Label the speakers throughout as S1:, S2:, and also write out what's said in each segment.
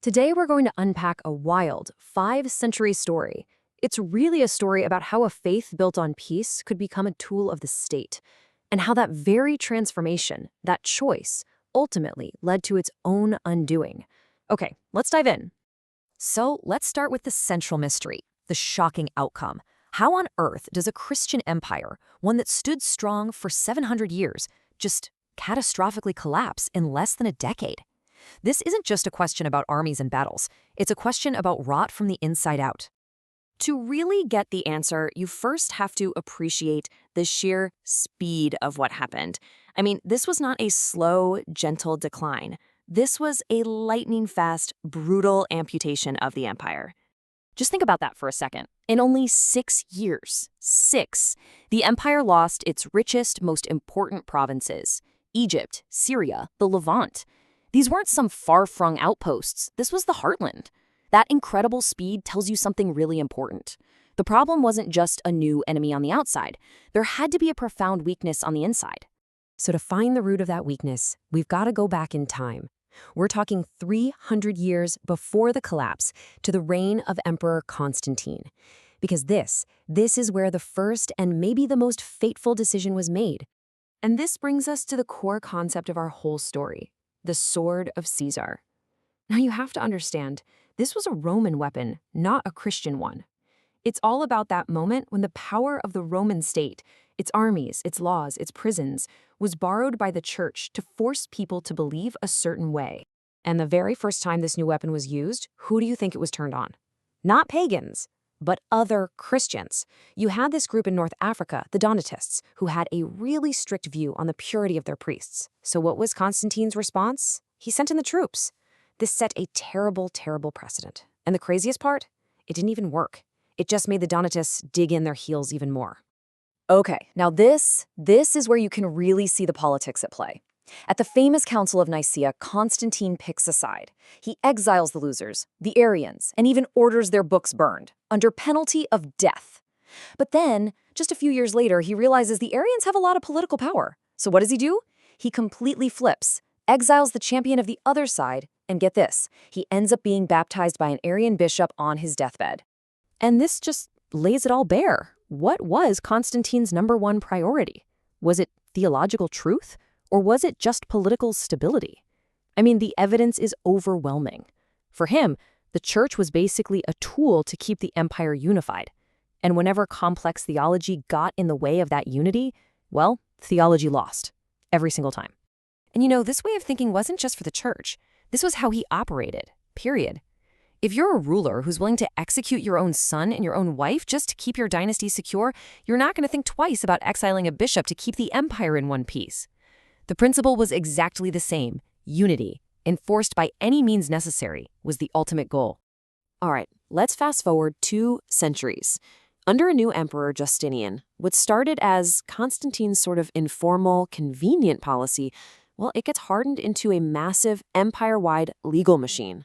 S1: Today we're going to unpack a wild, 5-century story. It's really a story about how a faith built on peace could become a tool of the state, and how that very transformation, that choice, ultimately led to its own undoing. Okay, let's dive in. So let's start with the central mystery, the shocking outcome. How on earth does a Christian empire, one that stood strong for 700 years, just catastrophically collapse in less than a decade? This isn't just a question about armies and battles. It's a question about rot from the inside out. To really get the answer, you first have to appreciate the sheer speed of what happened. I mean, this was not a slow, gentle decline. This was a lightning-fast, brutal amputation of the empire. Just think about that for a second. In only 6 years, the empire lost its richest, most important provinces: Egypt, Syria, the Levant. These weren't some far-flung outposts. This was the heartland. That incredible speed tells you something really important. The problem wasn't just a new enemy on the outside. There had to be a profound weakness on the inside. So to find the root of that weakness, we've got to go back in time. We're talking 300 years before the collapse to the reign of Emperor Constantine. Because this is where the first and maybe the most fateful decision was made. And this brings us to the core concept of our whole story: the sword of Caesar. Now you have to understand, this was a Roman weapon, not a Christian one. It's all about that moment when the power of the Roman state, its armies, its laws, its prisons, was borrowed by the church to force people to believe a certain way. And the very first time this new weapon was used, who do you think it was turned on? Not pagans, but other Christians. You had this group in North Africa, the Donatists, who had a really strict view on the purity of their priests. So what was Constantine's response? He sent in the troops. This set a terrible, terrible precedent. And the craziest part? It didn't even work. It just made the Donatists dig in their heels even more. Okay, now this is where you can really see the politics at play. At the famous Council of Nicaea, Constantine picks a side. He exiles the losers, the Arians, and even orders their books burned, under penalty of death. But then, just a few years later, he realizes the Arians have a lot of political power. So what does he do? He completely flips, exiles the champion of the other side, and get this, he ends up being baptized by an Arian bishop on his deathbed. And this just lays it all bare. What was Constantine's #1 priority? Was it theological truth? Or was it just political stability? I mean, the evidence is overwhelming. For him, the church was basically a tool to keep the empire unified. And whenever complex theology got in the way of that unity, well, theology lost. Every single time. And this way of thinking wasn't just for the church. This was how he operated, period. If you're a ruler who's willing to execute your own son and your own wife just to keep your dynasty secure, you're not going to think twice about exiling a bishop to keep the empire in one piece. The principle was exactly the same. Unity, enforced by any means necessary, was the ultimate goal. All right, let's fast forward 2 centuries. Under a new emperor, Justinian, what started as Constantine's sort of informal, convenient policy, well, it gets hardened into a massive, empire-wide legal machine.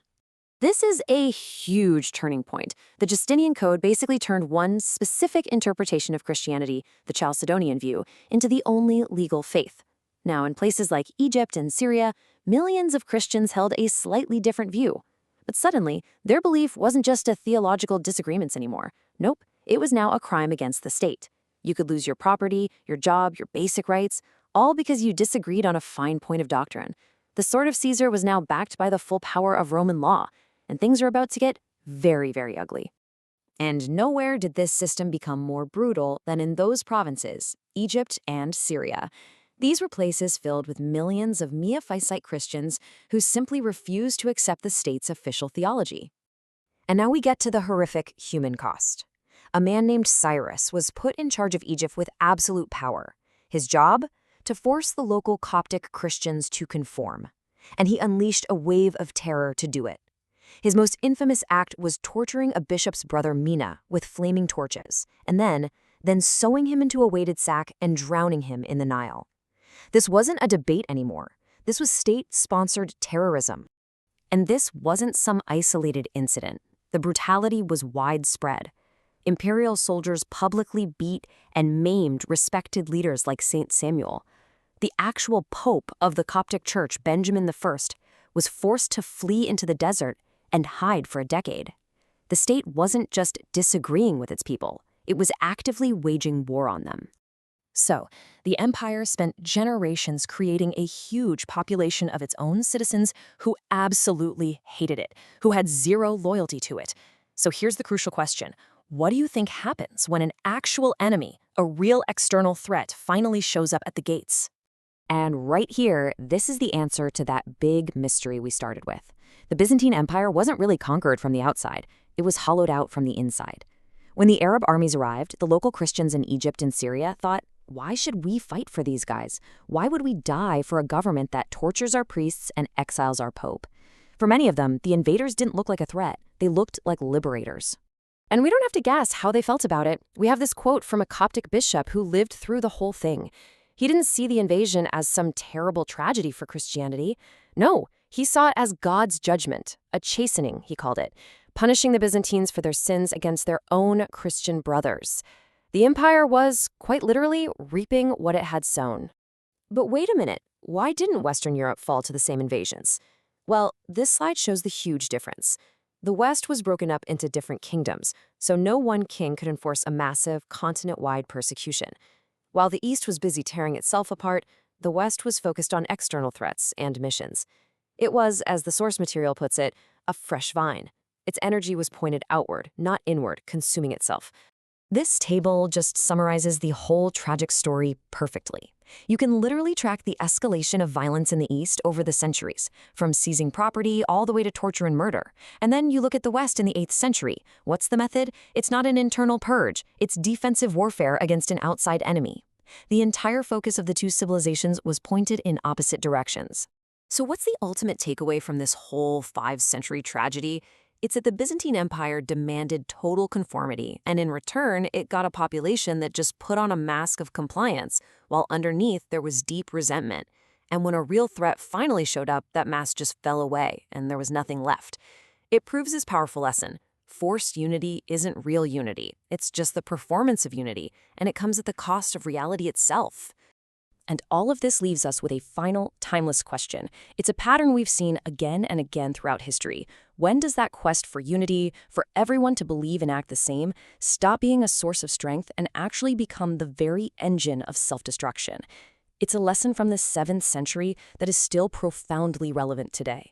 S1: This is a huge turning point. The Justinian Code basically turned one specific interpretation of Christianity, the Chalcedonian view, into the only legal faith. Now, in places like Egypt and Syria, millions of Christians held a slightly different view. But suddenly, their belief wasn't just a theological disagreements anymore. Nope, it was now a crime against the state. You could lose your property, your job, your basic rights, all because you disagreed on a fine point of doctrine. The sword of Caesar was now backed by the full power of Roman law, and things are about to get very, very ugly. And nowhere did this system become more brutal than in those provinces, Egypt and Syria. These were places filled with millions of Miaphysite Christians who simply refused to accept the state's official theology. And now we get to the horrific human cost. A man named Cyrus was put in charge of Egypt with absolute power. His job? To force the local Coptic Christians to conform. And he unleashed a wave of terror to do it. His most infamous act was torturing a bishop's brother Mina with flaming torches, and then sewing him into a weighted sack and drowning him in the Nile. This wasn't a debate anymore. This was state-sponsored terrorism. And this wasn't some isolated incident. The brutality was widespread. Imperial soldiers publicly beat and maimed respected leaders like Saint Samuel. The actual pope of the Coptic Church, Benjamin I, was forced to flee into the desert and hide for a decade. The state wasn't just disagreeing with its people, it was actively waging war on them. So, the empire spent generations creating a huge population of its own citizens who absolutely hated it, who had zero loyalty to it. So here's the crucial question. What do you think happens when an actual enemy, a real external threat, finally shows up at the gates? And right here, this is the answer to that big mystery we started with. The Byzantine Empire wasn't really conquered from the outside. It was hollowed out from the inside. When the Arab armies arrived, the local Christians in Egypt and Syria thought, why should we fight for these guys? Why would we die for a government that tortures our priests and exiles our pope? For many of them, the invaders didn't look like a threat. They looked like liberators. And we don't have to guess how they felt about it. We have this quote from a Coptic bishop who lived through the whole thing. He didn't see the invasion as some terrible tragedy for Christianity. No, he saw it as God's judgment, a chastening, he called it, punishing the Byzantines for their sins against their own Christian brothers. The empire was, quite literally, reaping what it had sown. But wait a minute, why didn't Western Europe fall to the same invasions? Well, this slide shows the huge difference. The West was broken up into different kingdoms, so no one king could enforce a massive, continent-wide persecution. While the East was busy tearing itself apart, the West was focused on external threats and missions. It was, as the source material puts it, a fresh vine. Its energy was pointed outward, not inward, consuming itself. This table just summarizes the whole tragic story perfectly. You can literally track the escalation of violence in the East over the centuries, from seizing property all the way to torture and murder. And then you look at the West in the 8th century. What's the method? It's not an internal purge. It's defensive warfare against an outside enemy. The entire focus of the two civilizations was pointed in opposite directions. So what's the ultimate takeaway from this whole 5th-century tragedy? It's that the Byzantine Empire demanded total conformity, and in return, it got a population that just put on a mask of compliance, while underneath there was deep resentment. And when a real threat finally showed up, that mask just fell away, and there was nothing left. It proves this powerful lesson. Forced unity isn't real unity. It's just the performance of unity, and it comes at the cost of reality itself. And all of this leaves us with a final, timeless question. It's a pattern we've seen again and again throughout history. When does that quest for unity, for everyone to believe and act the same, stop being a source of strength and actually become the very engine of self-destruction? It's a lesson from the 7th century that is still profoundly relevant today.